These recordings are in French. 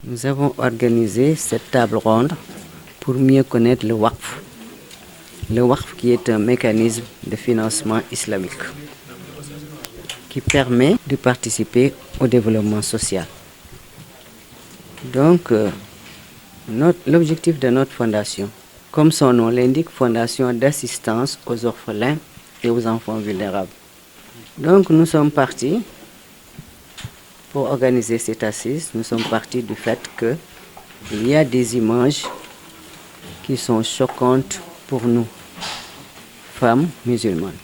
Nous avons organisé cette table ronde pour mieux connaître le Waqf. Le Waqf qui est un mécanisme de financement islamique qui permet de participer au développement social. Donc, l'objectif de notre fondation, comme son nom l'indique, fondation d'assistance aux orphelins et aux enfants vulnérables. Donc, nous sommes partis pour organiser cette assise. Nous sommes partis du fait qu'il y a des images qui sont choquantes pour nous, femmes musulmanes.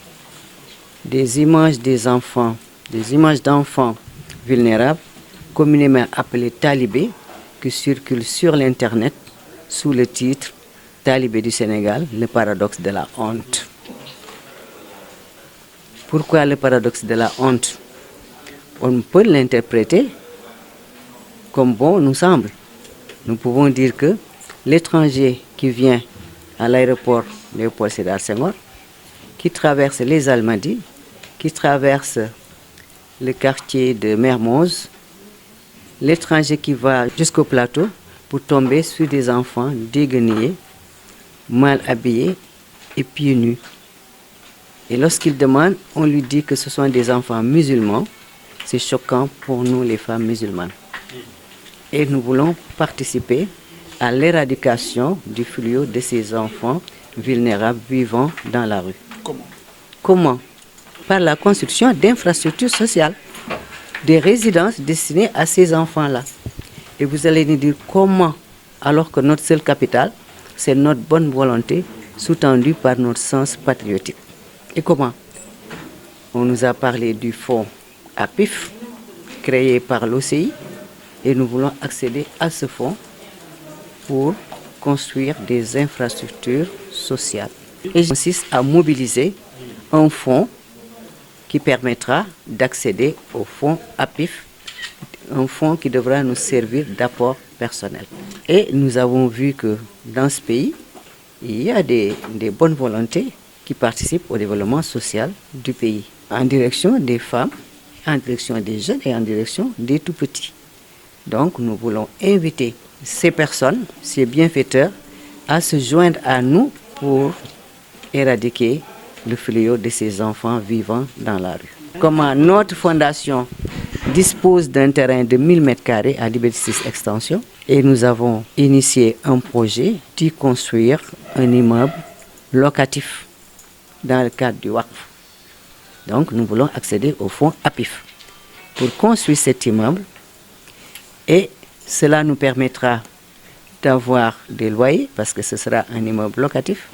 Des images des enfants, des images d'enfants vulnérables, communément appelés talibés, qui circulent sur l'Internet sous le titre « Talibé du Sénégal, le paradoxe de la honte ». Pourquoi le paradoxe de la honte? On peut l'interpréter comme bon nous semble. Nous pouvons dire que l'étranger qui vient à l'aéroport Léopold Sédar Senghor, qui traverse les Almadies, qui traverse le quartier de Mermoz, l'étranger qui va jusqu'au plateau pour tomber sur des enfants déguenillés, mal habillés et pieds nus. Et lorsqu'il demande, on lui dit que ce sont des enfants musulmans. C'est choquant pour nous, les femmes musulmanes. Et nous voulons participer à l'éradication du fléau de ces enfants vulnérables vivant dans la rue. Comment? Par la construction d'infrastructures sociales, des résidences destinées à ces enfants-là. Et vous allez nous dire comment, alors que notre seul capital, c'est notre bonne volonté, sous-tendue par notre sens patriotique. Et comment? On nous a parlé du fonds APIF, créé par l'OCI, et nous voulons accéder à ce fonds pour construire des infrastructures sociales. Et j'insiste à mobiliser un fonds qui permettra d'accéder au fonds APIF, un fonds qui devra nous servir d'apport personnel. Et nous avons vu que dans ce pays, il y a des bonnes volontés qui participent au développement social du pays, en direction des femmes, en direction des jeunes et en direction des tout-petits. Donc nous voulons inviter ces personnes, ces bienfaiteurs, à se joindre à nous pour éradiquer le fléau de ces enfants vivant dans la rue. Comment notre fondation dispose d'un terrain de 1000 m² à Liberté 6 Extension et nous avons initié un projet d'y construire un immeuble locatif dans le cadre du Waqf. Donc nous voulons accéder au fonds APIF pour construire cet immeuble et cela nous permettra d'avoir des loyers parce que ce sera un immeuble locatif.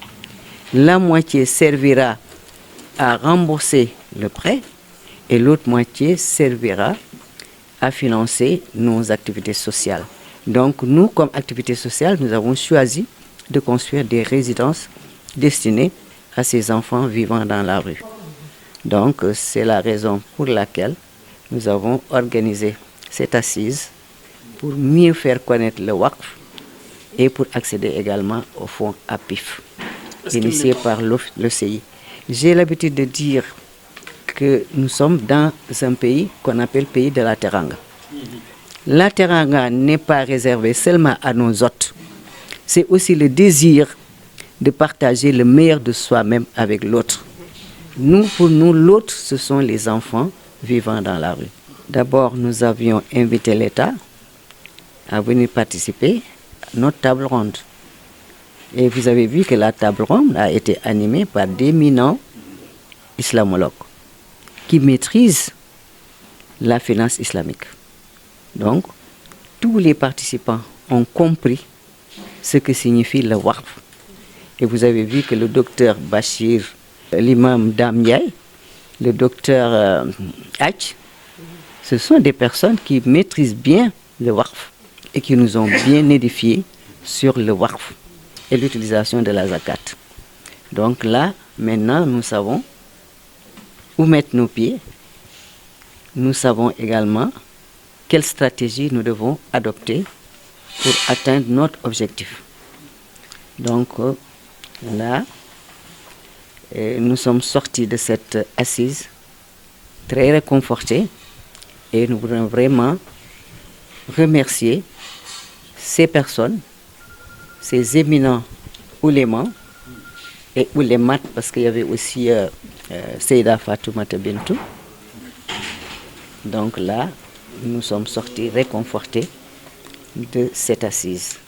La moitié servira à rembourser le prêt et l'autre moitié servira à financer nos activités sociales. Donc nous, comme activité sociale, nous avons choisi de construire des résidences destinées à ces enfants vivant dans la rue. Donc c'est la raison pour laquelle nous avons organisé cette assise pour mieux faire connaître le Waqf et pour accéder également au fonds APIF, initié par l'OCI. J'ai l'habitude de dire que nous sommes dans un pays qu'on appelle pays de la Teranga. La Teranga n'est pas réservée seulement à nos hôtes. C'est aussi le désir de partager le meilleur de soi-même avec l'autre. Nous, pour nous, l'autre, ce sont les enfants vivant dans la rue. D'abord, nous avions invité l'État à venir participer à notre table ronde. Et vous avez vu que la table ronde a été animée par d'éminents islamologues qui maîtrisent la finance islamique. Donc, tous les participants ont compris ce que signifie le Waqf. Et vous avez vu que le docteur Bachir, l'imam Damniaï, le docteur H, ce sont des personnes qui maîtrisent bien le Waqf et qui nous ont bien édifiés sur le Waqf et l'utilisation de la zakat. Donc là, maintenant, nous savons où mettre nos pieds. Nous savons également quelle stratégie nous devons adopter pour atteindre notre objectif. Donc là, nous sommes sortis de cette assise très réconfortés et nous voulons vraiment remercier ces personnes, ces éminents oulémas et oulémat, parce qu'il y avait aussi Seyda Fatoumata Bintou. Donc là, nous sommes sortis réconfortés de cette assise.